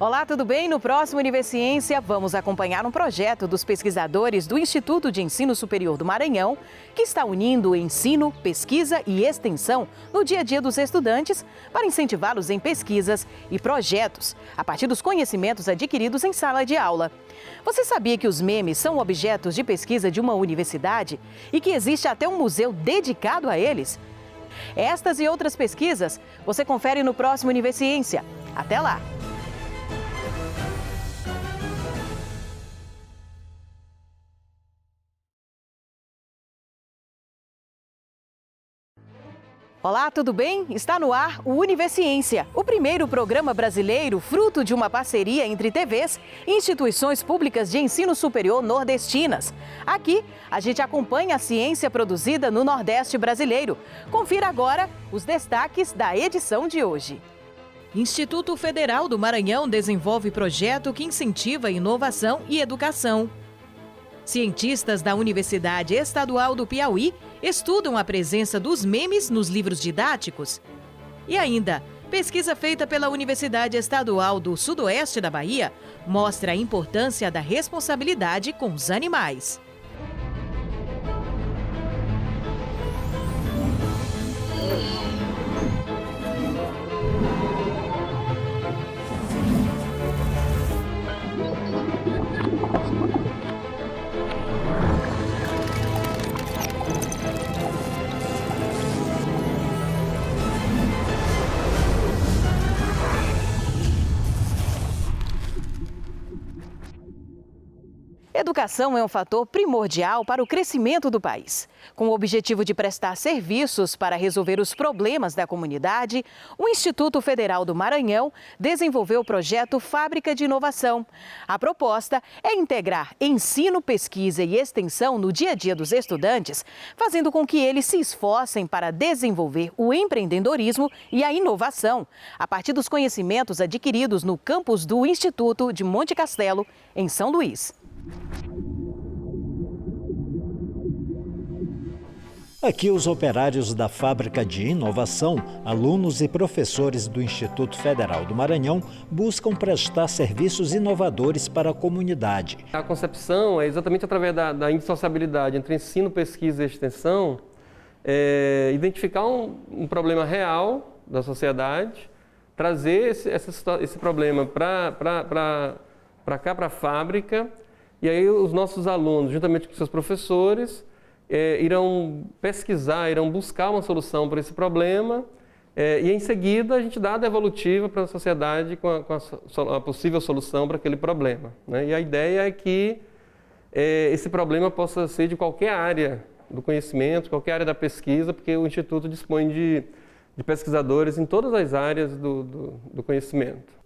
Olá, tudo bem? No próximo Univerciência, vamos acompanhar um projeto dos pesquisadores do Instituto de Ensino Superior do Maranhão, que está unindo ensino, pesquisa e extensão no dia a dia dos estudantes para incentivá-los em pesquisas e projetos, a partir dos conhecimentos adquiridos em sala de aula. Você sabia que os memes são objetos de pesquisa de uma universidade e que existe até um museu dedicado a eles? Estas e outras pesquisas você confere no próximo Univerciência. Até lá! Olá, tudo bem? Está no ar o Univerciência, o primeiro programa brasileiro fruto de uma parceria entre TVs e instituições públicas de ensino superior nordestinas. Aqui, a gente acompanha a ciência produzida no Nordeste brasileiro. Confira agora os destaques da edição de hoje. Instituto Federal do Maranhão desenvolve projeto que incentiva inovação e educação. Cientistas da Universidade Estadual do Piauí estudam a presença dos memes nos livros didáticos. E ainda, pesquisa feita pela Universidade Estadual do Sudoeste da Bahia mostra a importância da responsabilidade com os animais. Educação é um fator primordial para o crescimento do país. Com o objetivo de prestar serviços para resolver os problemas da comunidade, o Instituto Federal do Maranhão desenvolveu o projeto Fábrica de Inovação. A proposta é integrar ensino, pesquisa e extensão no dia a dia dos estudantes, fazendo com que eles se esforcem para desenvolver o empreendedorismo e a inovação, a partir dos conhecimentos adquiridos no campus do Instituto de Monte Castelo, em São Luís. Aqui, os operários da Fábrica de Inovação, alunos e professores do Instituto Federal do Maranhão, buscam prestar serviços inovadores para a comunidade. A concepção é exatamente através da indissociabilidade entre ensino, pesquisa e extensão, identificar um problema real da sociedade, trazer esse problema para cá, para a fábrica, e aí os nossos alunos, juntamente com seus professores, irão pesquisar, irão buscar uma solução para esse problema, e em seguida a gente dá a devolutiva para a sociedade com a possível solução para aquele problema, né? E a ideia é que esse problema possa ser de qualquer área do conhecimento, qualquer área da pesquisa, porque o Instituto dispõe de pesquisadores em todas as áreas do conhecimento.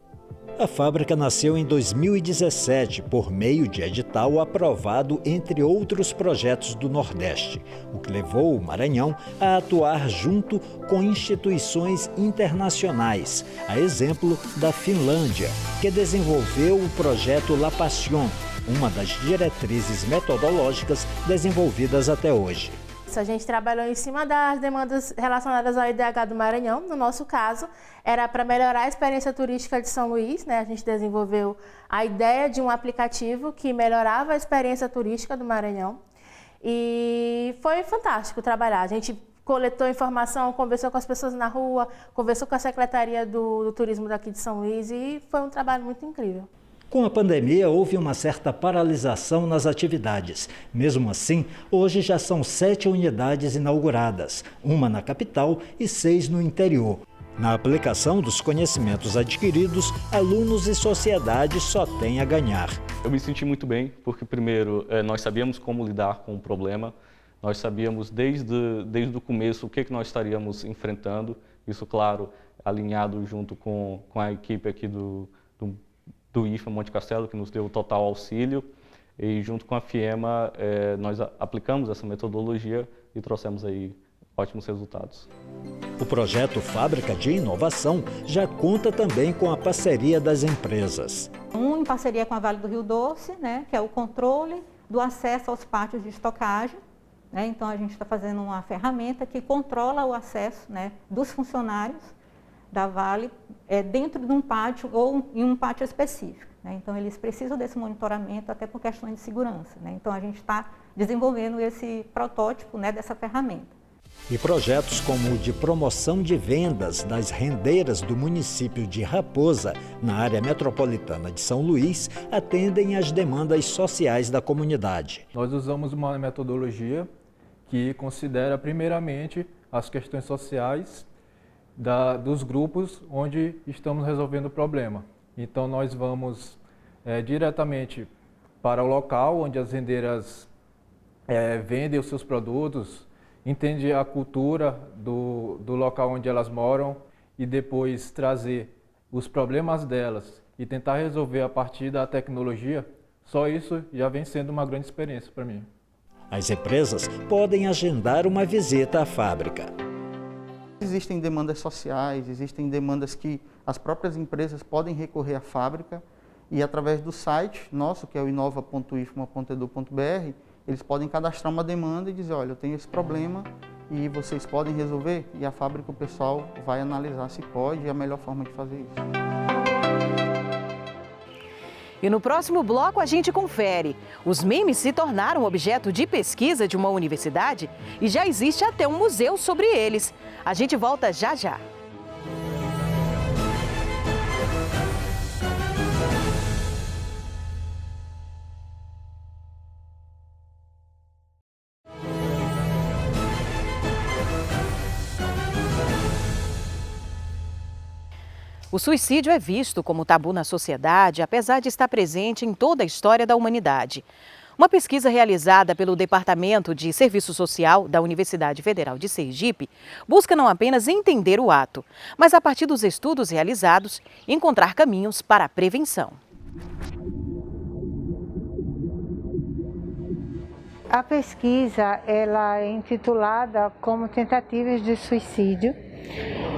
A fábrica nasceu em 2017 por meio de edital aprovado entre outros projetos do Nordeste, o que levou o Maranhão a atuar junto com instituições internacionais, a exemplo da Finlândia, que desenvolveu o projeto La Passion, uma das diretrizes metodológicas desenvolvidas até hoje. A gente trabalhou em cima das demandas relacionadas ao IDH do Maranhão. No nosso caso, era para melhorar a experiência turística de São Luís, né? A gente desenvolveu a ideia de um aplicativo que melhorava a experiência turística do Maranhão. E foi fantástico trabalhar. A gente coletou informação, conversou com as pessoas na rua, conversou com a Secretaria do Turismo daqui de São Luís e foi um trabalho muito incrível. Com a pandemia, houve uma certa paralisação nas atividades. Mesmo assim, hoje já são 7 unidades inauguradas, uma na capital e 6 no interior. Na aplicação dos conhecimentos adquiridos, alunos e sociedade só têm a ganhar. Eu me senti muito bem, porque primeiro, nós sabíamos como lidar com o problema, nós sabíamos desde o começo o que nós estaríamos enfrentando, isso, claro, alinhado junto com a equipe aqui do IFA Monte Castelo, que nos deu total auxílio, e junto com a FIEMA nós aplicamos essa metodologia e trouxemos aí ótimos resultados. O projeto Fábrica de Inovação já conta também com a parceria das empresas. Em parceria com a Vale do Rio Doce, né, que é o controle do acesso aos pátios de estocagem. Né? Então a gente está fazendo uma ferramenta que controla o acesso, né, dos funcionários da Vale dentro de um pátio ou em um pátio específico, né? Então, eles precisam desse monitoramento até por questões de segurança, né? Então, a gente está desenvolvendo esse protótipo, né, dessa ferramenta. E projetos como o de promoção de vendas das rendeiras do município de Raposa, na área metropolitana de São Luís, atendem às demandas sociais da comunidade. Nós usamos uma metodologia que considera primeiramente as questões sociais dos grupos onde estamos resolvendo o problema. Então nós vamos diretamente para o local onde as rendeiras vendem os seus produtos, entende a cultura do local onde elas moram e depois trazer os problemas delas e tentar resolver a partir da tecnologia. Só isso já vem sendo uma grande experiência para mim. As empresas podem agendar uma visita à fábrica. Existem demandas sociais, existem demandas que as próprias empresas podem recorrer à fábrica e através do site nosso, que é o inova.ifma.edu.br, eles podem cadastrar uma demanda e dizer, olha, eu tenho esse problema e vocês podem resolver? E a fábrica, o pessoal vai analisar se pode e a melhor forma de fazer isso. E no próximo bloco a gente confere. Os memes se tornaram objeto de pesquisa de uma universidade e já existe até um museu sobre eles. A gente volta já já. O suicídio é visto como tabu na sociedade, apesar de estar presente em toda a história da humanidade. Uma pesquisa realizada pelo Departamento de Serviço Social da Universidade Federal de Sergipe busca não apenas entender o ato, mas a partir dos estudos realizados, encontrar caminhos para a prevenção. A pesquisa ela é intitulada como Tentativas de Suicídio.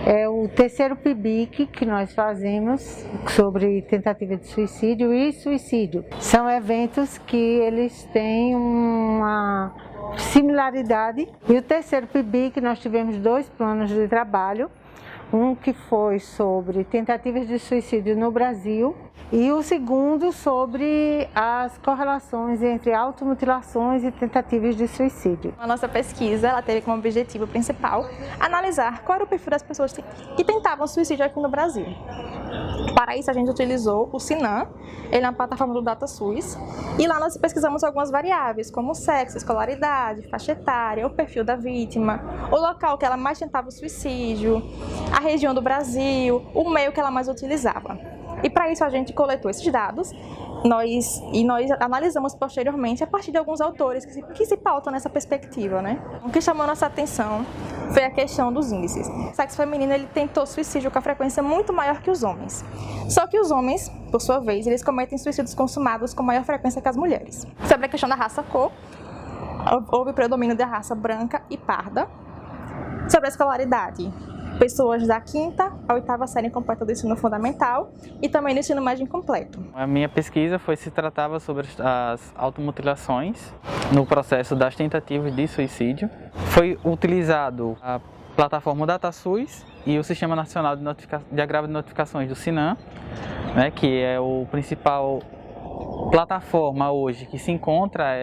É o terceiro PIBIC que nós fazemos sobre tentativa de suicídio e suicídio. São eventos que eles têm uma similaridade. E o terceiro PIBIC nós tivemos 2 planos de trabalho. Um que foi sobre tentativas de suicídio no Brasil e o segundo sobre as correlações entre automutilações e tentativas de suicídio. A nossa pesquisa ela teve como objetivo principal analisar qual era o perfil das pessoas que tentavam suicídio aqui no Brasil. Para isso a gente utilizou o Sinan, ele é uma plataforma do DataSUS, e lá nós pesquisamos algumas variáveis como sexo, escolaridade, faixa etária, o perfil da vítima, o local que ela mais tentava o suicídio, a região do Brasil, o meio que ela mais utilizava. E para isso a gente coletou esses dados nós analisamos posteriormente a partir de alguns autores que se pautam nessa perspectiva, né? O que chamou nossa atenção foi a questão dos índices. O sexo feminino ele tentou suicídio com a frequência muito maior que os homens. Só que os homens, por sua vez, eles cometem suicídios consumados com maior frequência que as mulheres. Sobre a questão da raça-cor, houve predomínio da raça branca e parda. Sobre a escolaridade, pessoas da 5ª à 8ª série completa do ensino fundamental e também do ensino médio incompleto. A minha pesquisa se tratava sobre as automutilações no processo das tentativas de suicídio. Foi utilizado a plataforma DataSUS e o Sistema Nacional de Agravo de Notificações do Sinan, né, que é o principal plataforma hoje que se encontra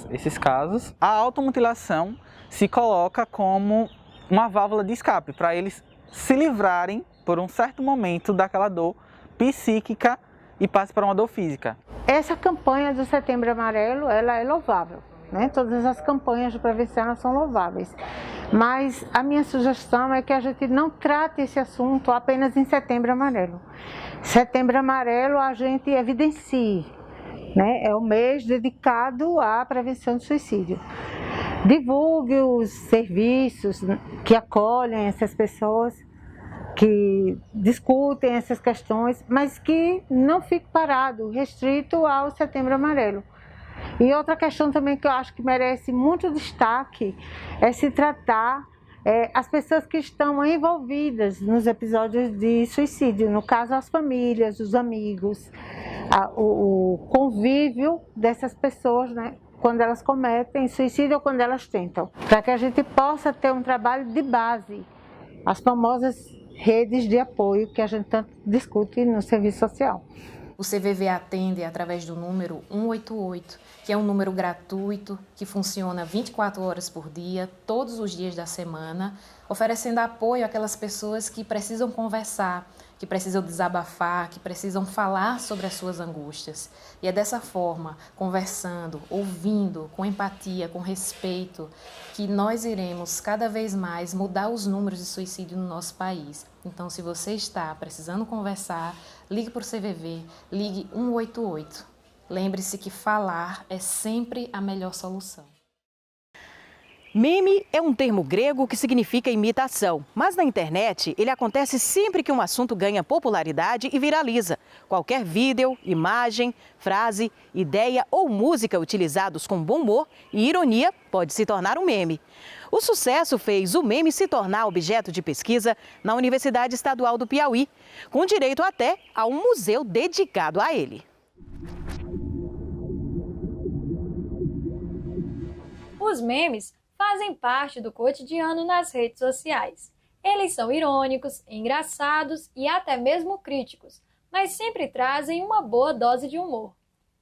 esses casos. A automutilação se coloca como uma válvula de escape para eles se livrarem por um certo momento daquela dor psíquica e passe para uma dor física. Essa campanha do Setembro Amarelo, ela é louvável, né? Todas as campanhas de prevenção são louváveis, mas a minha sugestão é que a gente não trate esse assunto apenas em Setembro Amarelo. Setembro Amarelo a gente evidencie, né? É o mês dedicado à prevenção do suicídio. Divulgue os serviços que acolhem essas pessoas, que discutem essas questões, mas que não fique parado, restrito ao Setembro Amarelo. E outra questão também que eu acho que merece muito destaque é se tratar as pessoas que estão envolvidas nos episódios de suicídio, no caso as famílias, os amigos, o convívio dessas pessoas, né? Quando elas cometem suicídio ou quando elas tentam, para que a gente possa ter um trabalho de base, as famosas redes de apoio que a gente tanto discute no serviço social. O CVV atende através do número 188, que é um número gratuito, que funciona 24 horas por dia, todos os dias da semana, oferecendo apoio àquelas pessoas que precisam conversar, que precisam desabafar, que precisam falar sobre as suas angústias. E é dessa forma, conversando, ouvindo, com empatia, com respeito, que nós iremos cada vez mais mudar os números de suicídio no nosso país. Então, se você está precisando conversar, ligue para o CVV, ligue 188. Lembre-se que falar é sempre a melhor solução. Meme é um termo grego que significa imitação, mas na internet ele acontece sempre que um assunto ganha popularidade e viraliza. Qualquer vídeo, imagem, frase, ideia ou música utilizados com bom humor e ironia pode se tornar um meme. O sucesso fez o meme se tornar objeto de pesquisa na Universidade Estadual do Piauí, com direito até a um museu dedicado a ele. Os memes fazem parte do cotidiano nas redes sociais. Eles são irônicos, engraçados e até mesmo críticos, mas sempre trazem uma boa dose de humor.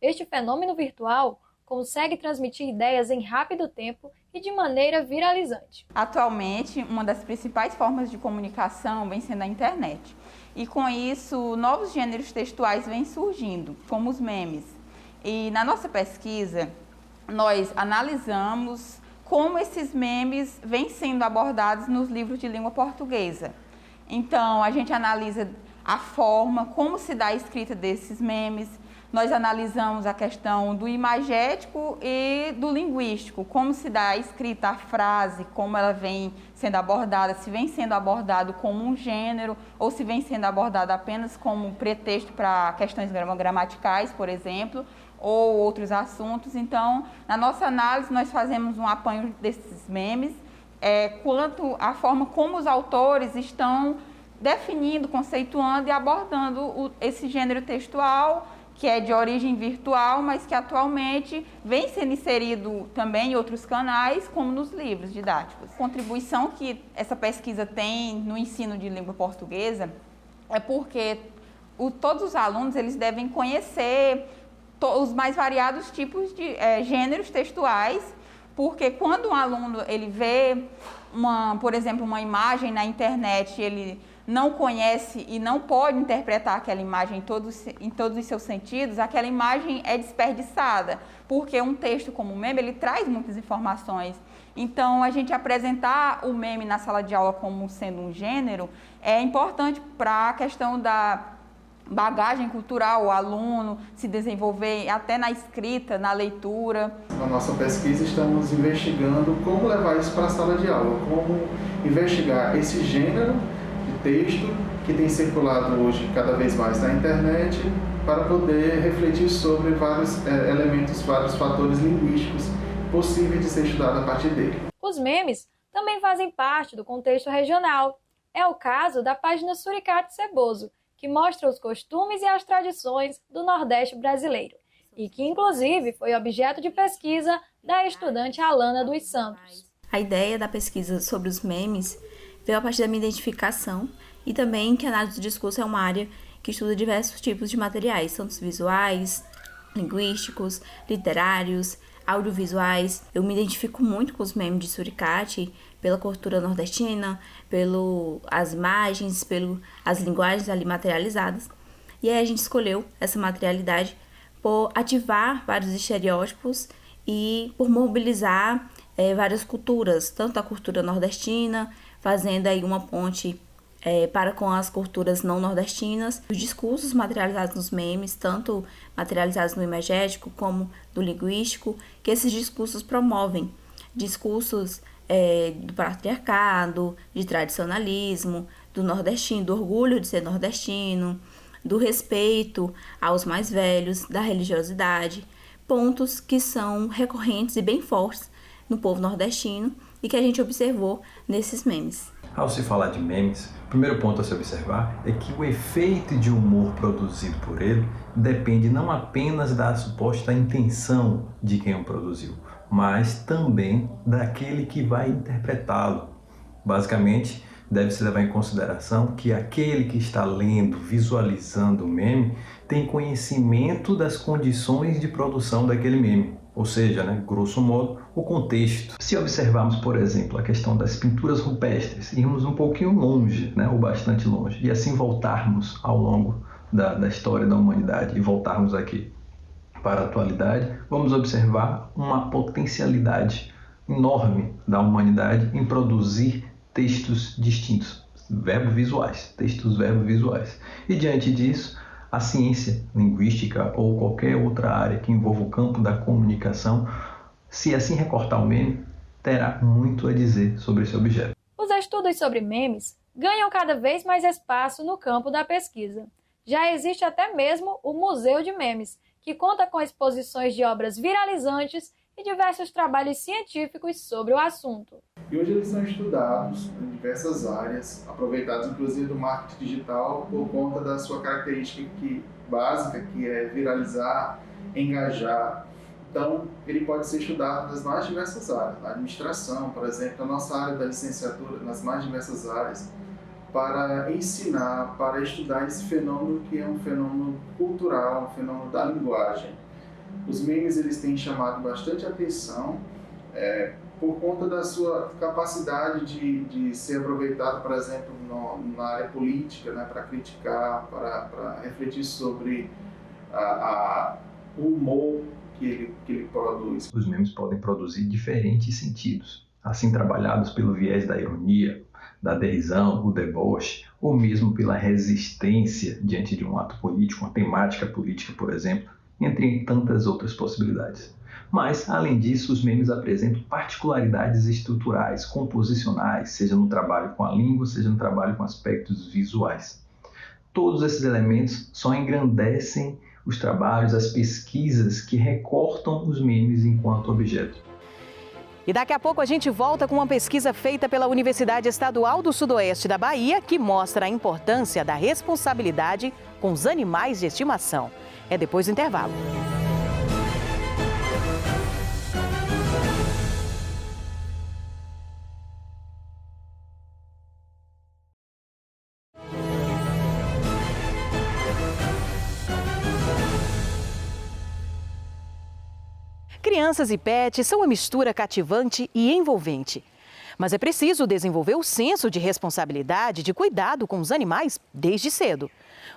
Este fenômeno virtual consegue transmitir ideias em rápido tempo e de maneira viralizante. Atualmente, uma das principais formas de comunicação vem sendo a internet. E com isso, novos gêneros textuais vêm surgindo, como os memes. E na nossa pesquisa, nós analisamos como esses memes vêm sendo abordados nos livros de língua portuguesa. Então, a gente analisa a forma, como se dá a escrita desses memes. Nós analisamos a questão do imagético e do linguístico, como se dá a escrita, a frase, como ela vem sendo abordada, se vem sendo abordado como um gênero ou se vem sendo abordado apenas como pretexto para questões gramaticais, por exemplo, ou outros assuntos. Então, na nossa análise, nós fazemos um apanho desses memes, quanto à forma como os autores estão definindo, conceituando e abordando esse gênero textual, que é de origem virtual, mas que atualmente vem sendo inserido também em outros canais, como nos livros didáticos. A contribuição que essa pesquisa tem no ensino de língua portuguesa é porque todos os alunos eles devem conhecer os mais variados tipos de gêneros textuais, porque quando um aluno ele vê, por exemplo, uma imagem na internet, ele não conhece e não pode interpretar aquela imagem em todos os seus sentidos, aquela imagem é desperdiçada, porque um texto como o meme, ele traz muitas informações. Então, a gente apresentar o meme na sala de aula como sendo um gênero é importante para a questão da bagagem cultural, o aluno se desenvolver até na escrita, na leitura. Na nossa pesquisa estamos investigando como levar isso para a sala de aula, como investigar esse gênero de texto que tem circulado hoje cada vez mais na internet para poder refletir sobre vários elementos, vários fatores linguísticos possíveis de ser estudado a partir dele. Os memes também fazem parte do contexto regional. É o caso da página Suricate Ceboso, que mostra os costumes e as tradições do Nordeste brasileiro, e que, inclusive, foi objeto de pesquisa da estudante Alana dos Santos. A ideia da pesquisa sobre os memes veio a partir da minha identificação e também que a análise do discurso é uma área que estuda diversos tipos de materiais, tanto visuais, linguísticos, literários, audiovisuais. Eu me identifico muito com os memes de Suricate, pela cultura nordestina, pelas imagens, pelas linguagens ali materializadas. E aí a gente escolheu essa materialidade por ativar vários estereótipos e por mobilizar várias culturas, tanto a cultura nordestina, fazendo aí uma ponte para com as culturas não nordestinas. Os discursos materializados nos memes, tanto materializados no imagético como no linguístico, que esses discursos promovem. Discursos do patriarcado, de tradicionalismo, do nordestino, do orgulho de ser nordestino, do respeito aos mais velhos, da religiosidade, pontos que são recorrentes e bem fortes no povo nordestino e que a gente observou nesses memes. Ao se falar de memes, o primeiro ponto a se observar é que o efeito de humor produzido por ele depende não apenas da suposta intenção de quem o produziu, mas também daquele que vai interpretá-lo. Basicamente, deve-se levar em consideração que aquele que está lendo, visualizando o meme, tem conhecimento das condições de produção daquele meme. Ou seja, grosso modo, o contexto. Se observarmos, por exemplo, a questão das pinturas rupestres, irmos um pouquinho longe, ou bastante longe, e assim voltarmos ao longo da história da humanidade e voltarmos aqui para a atualidade, vamos observar uma potencialidade enorme da humanidade em produzir textos distintos, textos verbo-visuais. E diante disso, a ciência linguística ou qualquer outra área que envolva o campo da comunicação, se assim recortar o meme, terá muito a dizer sobre esse objeto. Os estudos sobre memes ganham cada vez mais espaço no campo da pesquisa. Já existe até mesmo o Museu de Memes, que conta com exposições de obras viralizantes e diversos trabalhos científicos sobre o assunto. E hoje eles são estudados em diversas áreas, aproveitados inclusive do marketing digital por conta da sua característica básica, que é viralizar, engajar. Então, ele pode ser estudado nas mais diversas áreas, na administração, por exemplo, na nossa área da licenciatura, nas mais diversas áreas, para ensinar, para estudar esse fenômeno que é um fenômeno cultural, um fenômeno da linguagem. Os memes eles têm chamado bastante atenção por conta da sua capacidade de ser aproveitado, por exemplo, na área política, para criticar, para refletir sobre o humor que ele produz. Os memes podem produzir diferentes sentidos, assim trabalhados pelo viés da ironia, da derisão, o deboche, ou mesmo pela resistência diante de um ato político, uma temática política, por exemplo, entre tantas outras possibilidades. Mas, além disso, os memes apresentam particularidades estruturais, composicionais, seja no trabalho com a língua, seja no trabalho com aspectos visuais. Todos esses elementos só engrandecem os trabalhos, as pesquisas que recortam os memes enquanto objeto. E daqui a pouco a gente volta com uma pesquisa feita pela Universidade Estadual do Sudoeste da Bahia, que mostra a importância da responsabilidade com os animais de estimação. É depois do intervalo. Crianças e pets são uma mistura cativante e envolvente. Mas é preciso desenvolver o senso de responsabilidade e de cuidado com os animais desde cedo.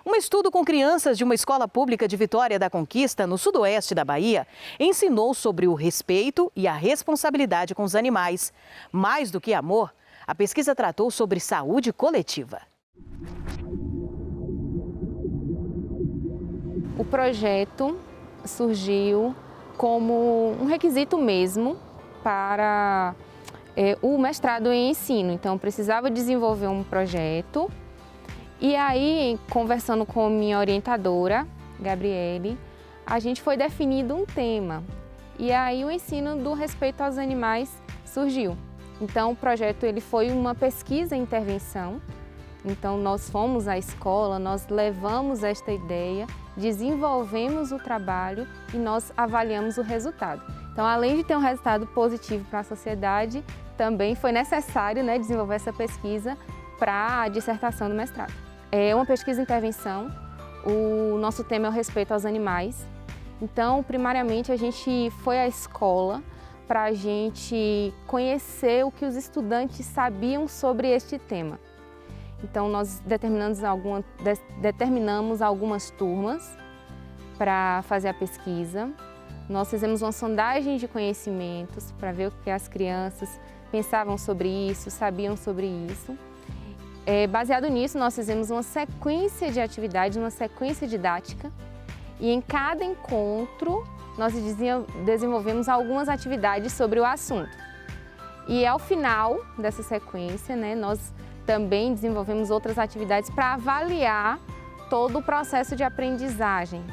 Um estudo com crianças de uma escola pública de Vitória da Conquista, no sudoeste da Bahia, ensinou sobre o respeito e a responsabilidade com os animais. Mais do que amor, a pesquisa tratou sobre saúde coletiva. O projeto surgiu como um requisito mesmo para o mestrado em ensino. Então, precisava desenvolver um projeto. E aí, conversando com minha orientadora, Gabriele, a gente foi definindo um tema. E aí, o ensino do respeito aos animais surgiu. Então, o projeto ele foi uma pesquisa e intervenção. Então, nós fomos à escola, nós levamos esta ideia, desenvolvemos o trabalho e nós avaliamos o resultado. Então, além de ter um resultado positivo para a sociedade, também foi necessário desenvolver essa pesquisa para a dissertação do mestrado. É uma pesquisa e intervenção, o nosso tema é o respeito aos animais. Então, primariamente, a gente foi à escola para a gente conhecer o que os estudantes sabiam sobre este tema. Então, nós determinamos algumas turmas para fazer a pesquisa. Nós fizemos uma sondagem de conhecimentos para ver o que as crianças pensavam sobre isso, sabiam sobre isso. Baseado nisso, nós fizemos uma sequência de atividades, uma sequência didática. E em cada encontro, nós desenvolvemos algumas atividades sobre o assunto. E ao final dessa sequência, nós também desenvolvemos outras atividades para avaliar todo o processo de aprendizagem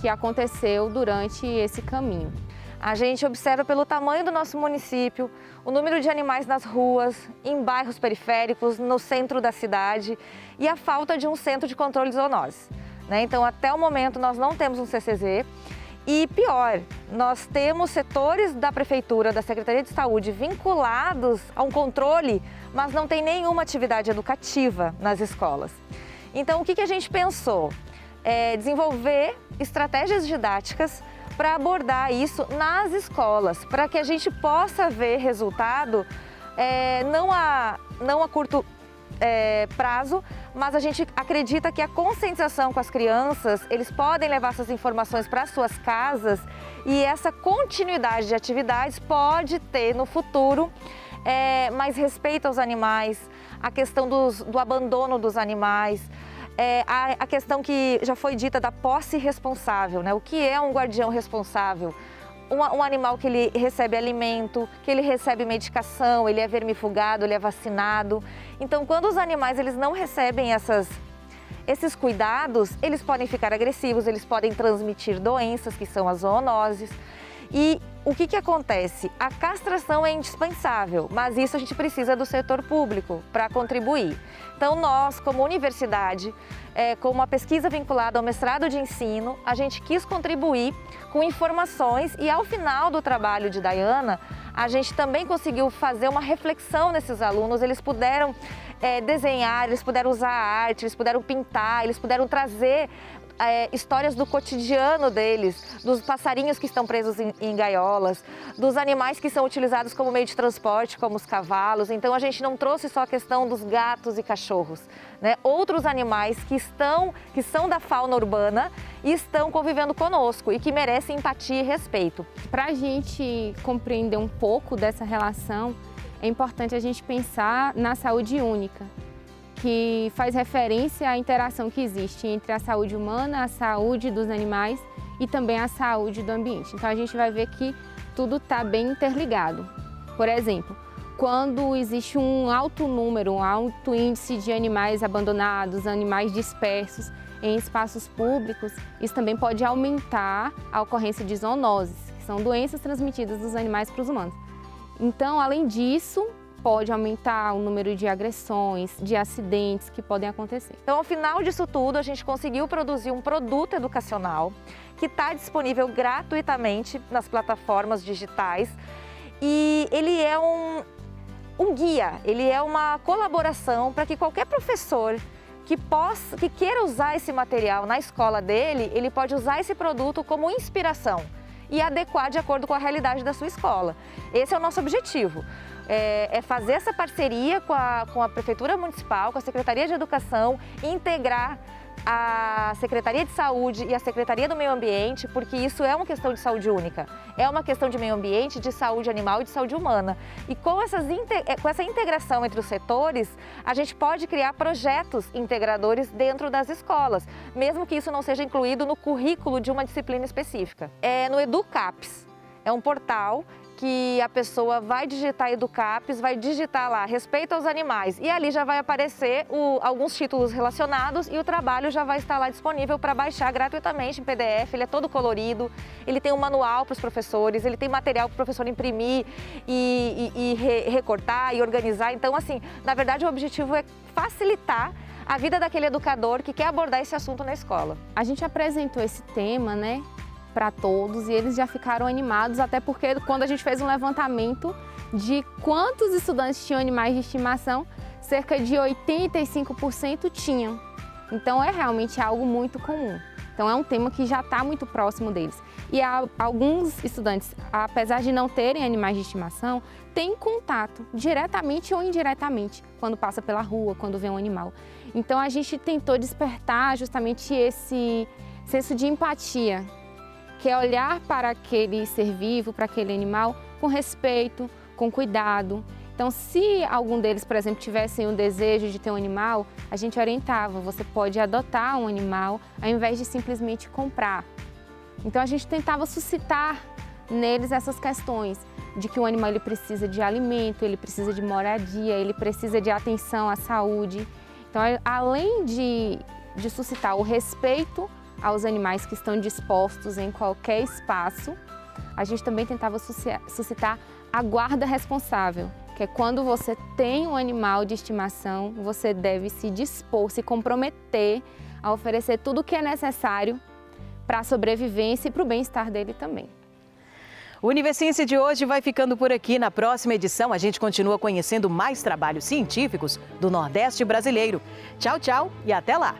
que aconteceu durante esse caminho. A gente observa pelo tamanho do nosso município, o número de animais nas ruas, em bairros periféricos, no centro da cidade e a falta de um centro de controle de zoonoses. Então, até o momento, nós não temos um CCZ E pior, nós temos setores da Prefeitura, da Secretaria de Saúde vinculados a um controle, mas não tem nenhuma atividade educativa nas escolas. Então, o que a gente pensou? Desenvolver estratégias didáticas para abordar isso nas escolas, para que a gente possa ver resultado não a curto prazo, mas a gente acredita que a conscientização com as crianças, eles podem levar essas informações para suas casas e essa continuidade de atividades pode ter no futuro mais respeito aos animais, a questão do abandono dos animais, a questão que já foi dita da posse responsável, né? O que é um guardião responsável? Um animal que ele recebe alimento, que ele recebe medicação, ele é vermifugado, ele é vacinado. Então, quando os animais eles não recebem esses cuidados, eles podem ficar agressivos, eles podem transmitir doenças, que são as zoonoses. E o que acontece? A castração é indispensável, mas isso a gente precisa do setor público para contribuir. Então nós, como universidade, com uma pesquisa vinculada ao mestrado de ensino, a gente quis contribuir com informações e ao final do trabalho de Dayana, a gente também conseguiu fazer uma reflexão nesses alunos, eles puderam desenhar, eles puderam usar arte, eles puderam pintar, eles puderam trazer histórias do cotidiano deles, dos passarinhos que estão presos em gaiolas, dos animais que são utilizados como meio de transporte, como os cavalos. Então a gente não trouxe só a questão dos gatos e cachorros, né? Outros animais que são da fauna urbana e estão convivendo conosco e que merecem empatia e respeito. Para a gente compreender um pouco dessa relação, é importante a gente pensar na saúde única, que faz referência à interação que existe entre a saúde humana, a saúde dos animais e também a saúde do ambiente. Então a gente vai ver que tudo está bem interligado. Por exemplo, quando existe um alto número, um alto índice de animais abandonados, animais dispersos em espaços públicos, isso também pode aumentar a ocorrência de zoonoses, que são doenças transmitidas dos animais para os humanos. Então, além disso, pode aumentar o número de agressões, de acidentes que podem acontecer. Então, ao final disso tudo, a gente conseguiu produzir um produto educacional que está disponível gratuitamente nas plataformas digitais e ele é um guia, ele é uma colaboração para que qualquer professor que queira usar esse material na escola dele, ele pode usar esse produto como inspiração e adequar de acordo com a realidade da sua escola. Esse é o nosso objetivo. É fazer essa parceria com a Prefeitura Municipal, com a Secretaria de Educação, integrar a Secretaria de Saúde e a Secretaria do Meio Ambiente, porque isso é uma questão de saúde única. É uma questão de meio ambiente, de saúde animal e de saúde humana. E com essa integração entre os setores, a gente pode criar projetos integradores dentro das escolas, mesmo que isso não seja incluído no currículo de uma disciplina específica. No EduCaps, é um portal que a pessoa vai digitar EduCaps, vai digitar lá respeito aos animais e ali já vai aparecer alguns títulos relacionados e o trabalho já vai estar lá disponível para baixar gratuitamente em PDF. Ele é todo colorido, ele tem um manual para os professores, ele tem material para o professor imprimir e recortar e organizar. Então, assim, na verdade o objetivo é facilitar a vida daquele educador que quer abordar esse assunto na escola. A gente apresentou esse tema, né, para todos e eles já ficaram animados, até porque quando a gente fez um levantamento de quantos estudantes tinham animais de estimação, cerca de 85% tinham. Então é realmente algo muito comum. Então é um tema que já está muito próximo deles. E alguns estudantes, apesar de não terem animais de estimação, têm contato, diretamente ou indiretamente, quando passa pela rua, quando vê um animal. Então a gente tentou despertar justamente esse senso de empatia, que é olhar para aquele ser vivo, para aquele animal, com respeito, com cuidado. Então, se algum deles, por exemplo, tivessem o desejo de ter um animal, a gente orientava, você pode adotar um animal ao invés de simplesmente comprar. Então, a gente tentava suscitar neles essas questões de que o animal ele precisa de alimento, ele precisa de moradia, ele precisa de atenção à saúde. Então, além de suscitar o respeito aos animais que estão dispostos em qualquer espaço, a gente também tentava suscitar a guarda responsável, que é quando você tem um animal de estimação, você deve se dispor, se comprometer a oferecer tudo o que é necessário para a sobrevivência e para o bem-estar dele também. O Univerciência de hoje vai ficando por aqui. Na próxima edição, a gente continua conhecendo mais trabalhos científicos do Nordeste brasileiro. Tchau, tchau e até lá!